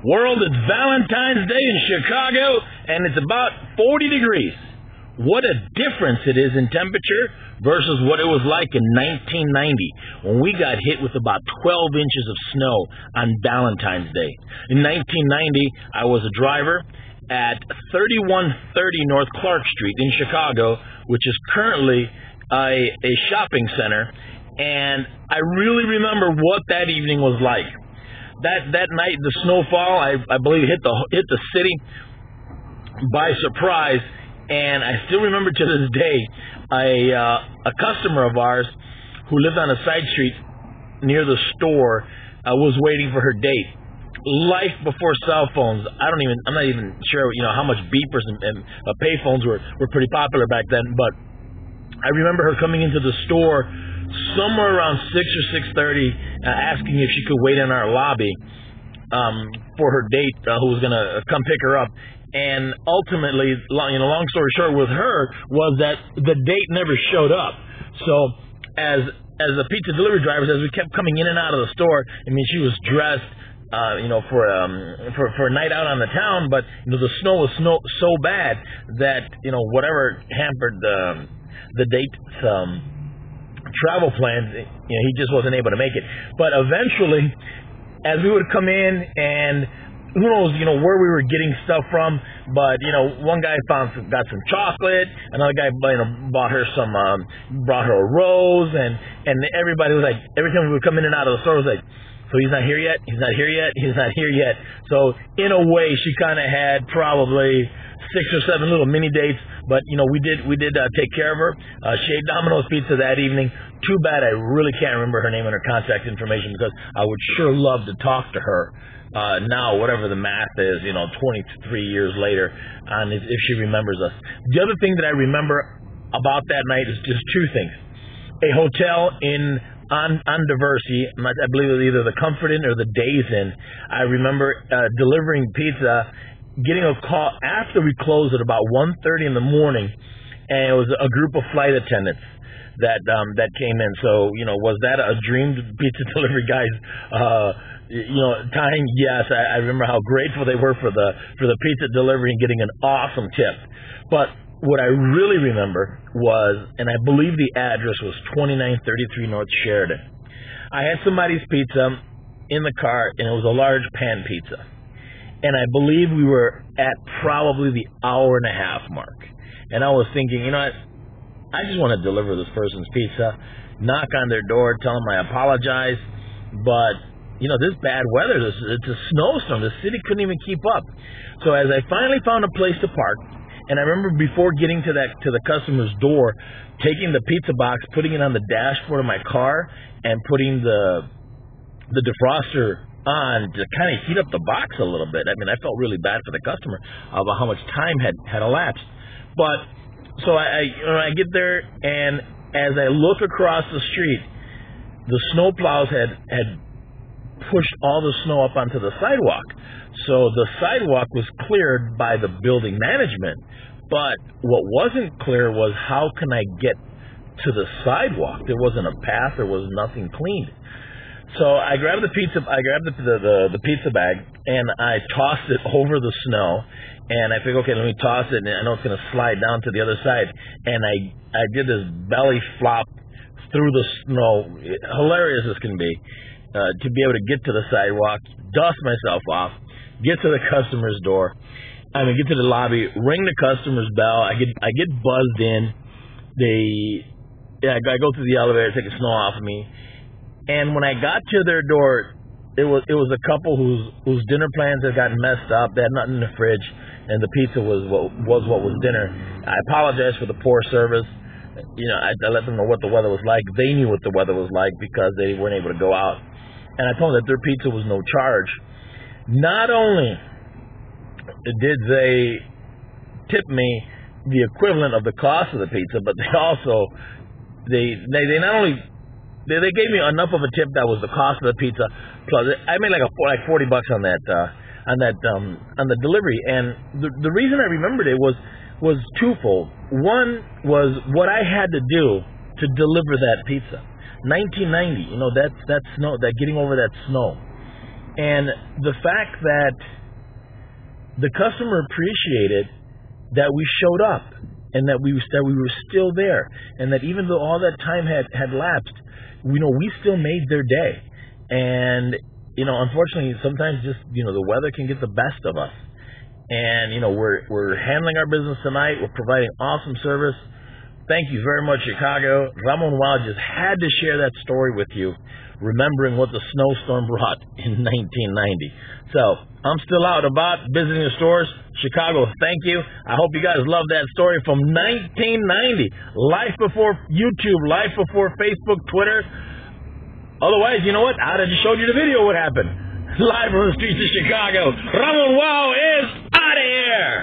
World, it's Valentine's Day in Chicago, and it's about 40 degrees. What a difference it is in temperature versus what it was like in 1990 when we got hit with about 12 inches of snow on Valentine's Day. In 1990, I was a driver at 3130 North Clark Street in Chicago, which is currently a shopping center, and I really remember what that evening was like. That night, the snowfall, I believe, hit the city by surprise, and I still remember to this day a customer of ours who lived on a side street near the store was waiting for her date. Life before cell phones. I'm not even sure how much beepers and payphones were pretty popular back then, but I remember her coming into the store somewhere around 6 or 6:30, asking if she could wait in our lobby for her date, who was going to come pick her up. And ultimately, long story short, with her was that the date never showed up. So as the pizza delivery drivers, as we kept coming in and out of the store, she was dressed, for a night out on the town, but the snow was so bad that whatever hampered the date travel plans, he just wasn't able to make it. But eventually, as we would come in, and who knows, where we were getting stuff from, but one guy got some chocolate, another guy brought her a rose, and everybody was like, every time we would come in and out of the store, was like, so he's not here yet, he's not here yet, he's not here yet. So in a way, she kind of had probably 6 or 7 little mini dates, but we did take care of her. She ate Domino's pizza that evening. Too bad I really can't remember her name and her contact information, because I would sure love to talk to her now, whatever the math is, 23 years later, and if she remembers us. The other thing that I remember about that night is just 2 things. A hotel on Diversey, I believe it was either the Comfort Inn or the Days Inn. I remember delivering pizza, getting a call after we closed at about 1:30 in the morning, and it was a group of flight attendants that came in. So was that a dream pizza delivery guys time? Yes, I remember how grateful they were for the pizza delivery and getting an awesome tip. But what I really remember was, and I believe the address was 2933 North Sheridan. I had somebody's pizza in the car, and it was a large pan pizza. And I believe we were at probably the hour and a half mark. And I was thinking, I just want to deliver this person's pizza, knock on their door, tell them I apologize. But, this bad weather, it's a snowstorm. The city couldn't even keep up. So as I finally found a place to park, and I remember before getting to the customer's door, taking the pizza box, putting it on the dashboard of my car, and putting the defroster on to kind of heat up the box a little bit. I felt really bad for the customer about how much time had elapsed. But so I get there, and as I look across the street, the snow plows had pushed all the snow up onto the sidewalk. So the sidewalk was cleared by the building management, but what wasn't clear was how can I get to the sidewalk? There wasn't a path. There was nothing cleaned. So I grabbed the pizza. I grabbed the pizza bag, and I tossed it over the snow. And I figured, okay, let me toss it, and I know it's going to slide down to the other side. And I did this belly flop through the snow, hilarious as can be, to be able to get to the sidewalk, dust myself off, get to the customer's door. Get to the lobby, ring the customer's bell. I get buzzed in. I go through the elevator, take the snow off of me. And when I got to their door, it was a couple whose dinner plans had gotten messed up. They had nothing in the fridge, and the pizza was what was dinner. I apologized for the poor service. I let them know what the weather was like. They knew what the weather was like because they weren't able to go out. And I told them that their pizza was no charge. Not only did they tip me the equivalent of the cost of the pizza, but they also they not only they gave me enough of a tip that was the cost of the pizza, plus I made like $40 on the delivery. And the reason I remembered it was twofold. One was what I had to do to deliver that pizza. 1990, that snow, that getting over that snow. And the fact that the customer appreciated that we showed up and that we were still there, and that even though all that time had lapsed, we still made their day. And unfortunately, sometimes just the weather can get the best of us. And we're handling our business tonight. We're providing awesome service. Thank you very much, Chicago. Ramonwow just had to share that story with you, remembering what the snowstorm brought in 1990. So I'm still out about visiting the stores. Chicago, thank you. I hope you guys love that story from 1990. Life before YouTube, life before Facebook, Twitter. Otherwise, you know what? I'd have just showed you the video what happened. Live from the streets of Chicago. Ramonwow is out of here.